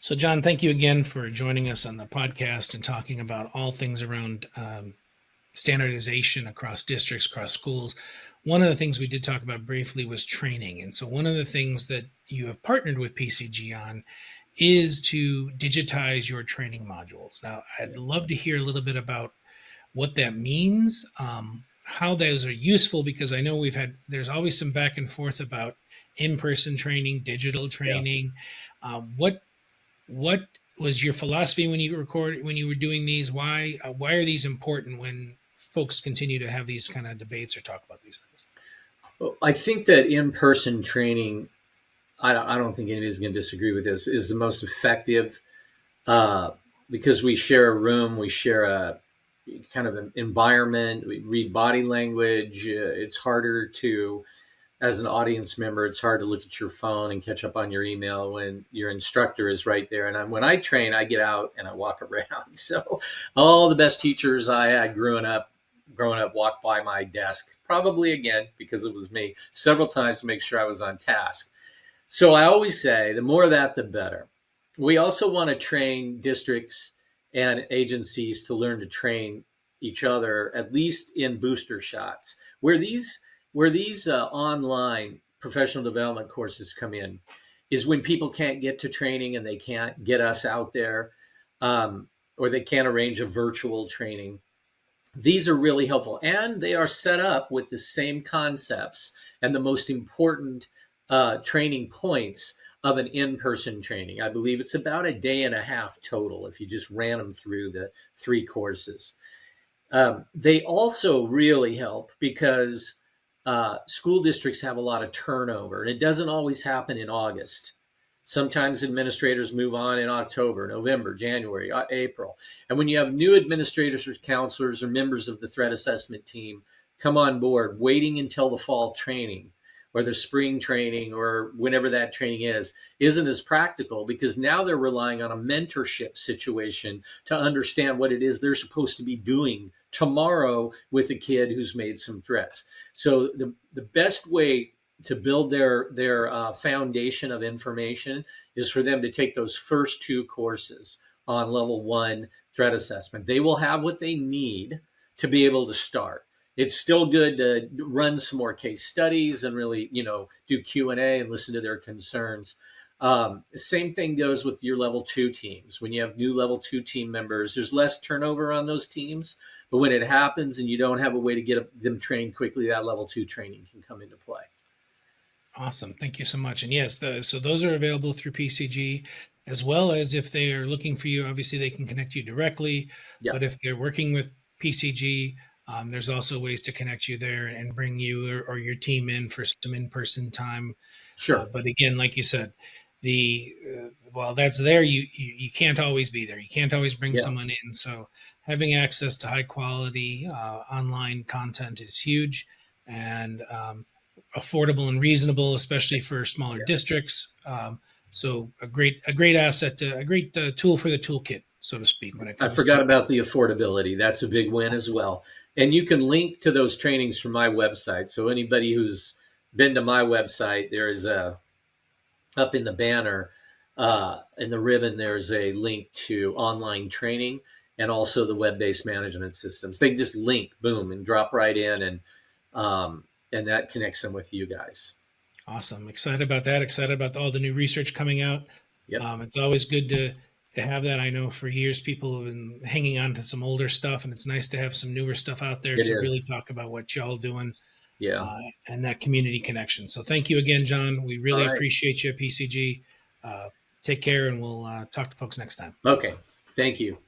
So, John, thank you again for joining us on the podcast and talking about all things around standardization across districts, across schools. One of the things we did talk about briefly was training. And so, one of the things that you have partnered with PCG on is to digitize your training modules. Now, I'd love to hear a little bit about what that means, how those are useful, because I know there's always some back and forth about in-person training, digital Yeah. training. What was your philosophy when you were doing these? Why are these important when folks continue to have these kind of debates or talk about these things? Well, I think that in-person training, I don't think anybody's going to disagree with this, is the most effective uh, because we share a room, we share a kind of an environment, we read body language. It's harder to, as an audience member, it's hard to look at your phone and catch up on your email when your instructor is right there. And when I train, I get out and I walk around. So all the best teachers I had growing up walked by my desk, probably again, because it was me, several times to make sure I was on task. So I always say the more of that, the better. We also want to train districts and agencies to learn to train each other, at least in booster shots. Where these online professional development courses come in is when people can't get to training and they can't get us out there, or they can't arrange a virtual training. These are really helpful, and they are set up with the same concepts and the most important training points of an in-person training. I believe it's about a day and a half total if you just ran them through the three courses. They also really help because school districts have a lot of turnover, and it doesn't always happen in August. Sometimes administrators move on in October, November, January, April. And when you have new administrators or counselors or members of the threat assessment team come on board, waiting until the fall training or the spring training or whenever that training is, isn't as practical because now they're relying on a mentorship situation to understand what it is they're supposed to be doing tomorrow with a kid who's made some threats. So the best way to build their foundation of information is for them to take those first two courses on level one threat assessment. They will have what they need to be able to start. It's still good to run some more case studies and really, do Q&A and listen to their concerns. Same thing goes with your level two teams. When you have new level two team members, there's less turnover on those teams. But when it happens and you don't have a way to get them trained quickly, that level two training can come into play. Awesome. Thank you so much. And yes, so those are available through PCG, as well as if they are looking for you, obviously they can connect you directly. Yeah. But if they're working with PCG, there's also ways to connect you there and bring you or your team in for some in-person time. Sure. But again, like you said, while that's there, you can't always be there. You can't always bring Yeah. someone in. So having access to high quality online content is huge and affordable and reasonable, especially for smaller districts. So a great asset, a great tool for the toolkit, so to speak, when it I comes forgot to about the affordability. That's a big win as well. And you can link to those trainings from my website. So anybody who's been to my website, there is up in the banner, in the ribbon, there's a link to online training and also the web-based management systems. They just link, boom, and drop right in, and that connects them with you guys. Awesome. Excited about that. Excited about all the new research coming out. Yep. It's always good to have that. I know for years people have been hanging on to some older stuff, and it's nice to have some newer stuff out there to really talk about what y'all doing. Yeah. And that community connection. So thank you again, John. We really All right. appreciate you at PCG. Take care, and we'll talk to folks next time. Okay. Thank you.